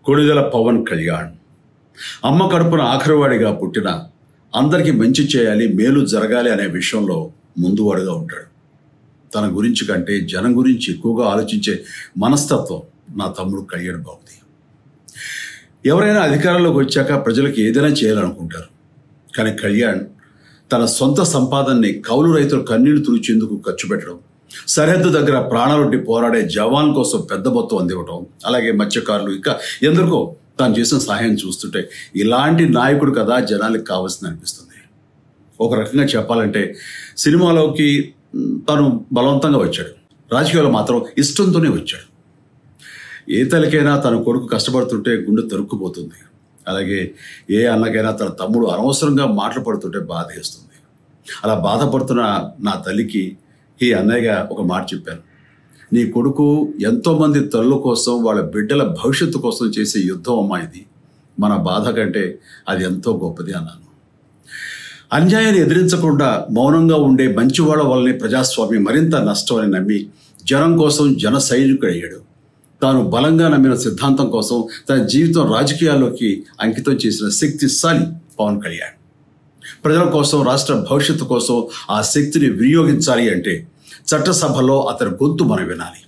కొణిదెల పవన్ కళ్యాణ్ అమ్మ కడుపున ఆఖరివాడిగా పుట్టిన అందరికీ మంచి చేయాలి, మేలు జరగాలి అనే విషయంలో ముందువాడుగా ఉంటాడు. తన గురించి కంటే జనం గురించి ఎక్కువగా ఆలోచించే మనస్తత్వం నా తమ్ముడు కళ్యాణ్ బాబుది. ఎవరైనా అధికారంలోకి వచ్చాక ప్రజలకు ఏదైనా చేయాలనుకుంటారు. కానీ కళ్యాణ్ తన సొంత సంపాదనని కౌలు రైతుల కన్నీళ్లు తుడిచేందుకు ఖర్చు పెట్టడం, సరిహద్దు దగ్గర ప్రాణాలొడ్డి పోరాడే జవాన్ కోసం పెద్ద మొత్తం అందివ్వటం, అలాగే మత్స్యకారులు ఇంకా ఎందరికో తాను చేసిన సహాయం చూస్తుంటే ఇలాంటి నాయకుడు కదా జనాలకు కావాల్సింది అనిపిస్తుంది. ఒక రకంగా చెప్పాలంటే సినిమాలోకి తను బలవంతంగా వచ్చాడు, రాజకీయాల్లో మాత్రం ఇష్టంతోనే వచ్చాడు. ఏ తల్లికైనా తన కొడుకు కష్టపడుతుంటే గుండె తరుక్కుపోతుంది. అలాగే ఏ అన్నకైనా తన తమ్ముడు అనవసరంగా మాటలు పడుతుంటే బాధ వేస్తుంది. అలా బాధపడుతున్న నా తల్లికి ఈ అన్నయ్యగా ఒక మాట చెప్పాను. నీ కొడుకు ఎంతోమంది తల్లుల కోసం, వాళ్ళ బిడ్డల భవిష్యత్తు కోసం చేసే యుద్ధం అమ్మా ఇది. మన బాధ కంటే అది ఎంతో గొప్పది అన్నాను. అన్యాయాన్ని ఎదిరించకుండా మౌనంగా ఉండే మంచివాళ్ల వల్లనే ప్రజాస్వామ్యం మరింత నష్టం అని నమ్మి జనం కోసం జన సైనికుడయ్యాడు. తాను బలంగా నమ్మిన సిద్ధాంతం కోసం తన జీవితం రాజకీయాల్లోకి అంకితం చేసిన శక్తిశాలి పవన్ కళ్యాణ్. ప్రజల కోసం, రాష్ట్ర భవిష్యత్తు కోసం ఆ శక్తిని వినియోగించాలి అంటే చట్టసభలో అతని గొంతు మనం వినాలి.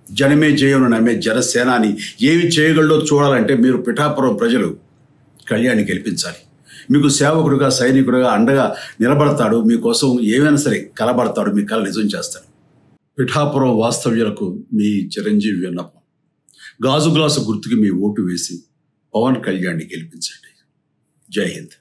జనమే జయను నమ్మే జనసేనాని ఏమి చేయగలడో చూడాలంటే మీరు పిఠాపురం ప్రజలు కళ్యాణ్ని గెలిపించాలి. మీకు సేవకుడుగా, సైనికుడుగా అండగా నిలబడతాడు. మీకోసం ఏమైనా సరే కలబడతాడు, మీ కళ నిజం చేస్తాడు. పిఠాపురం వాస్తవ్యులకు మీ చిరంజీవి విన్నపం, గాజు గ్లాసు గుర్తుకి మీ ఓటు వేసి పవన్ కళ్యాణ్ని గెలిపించండి. జై హింద్.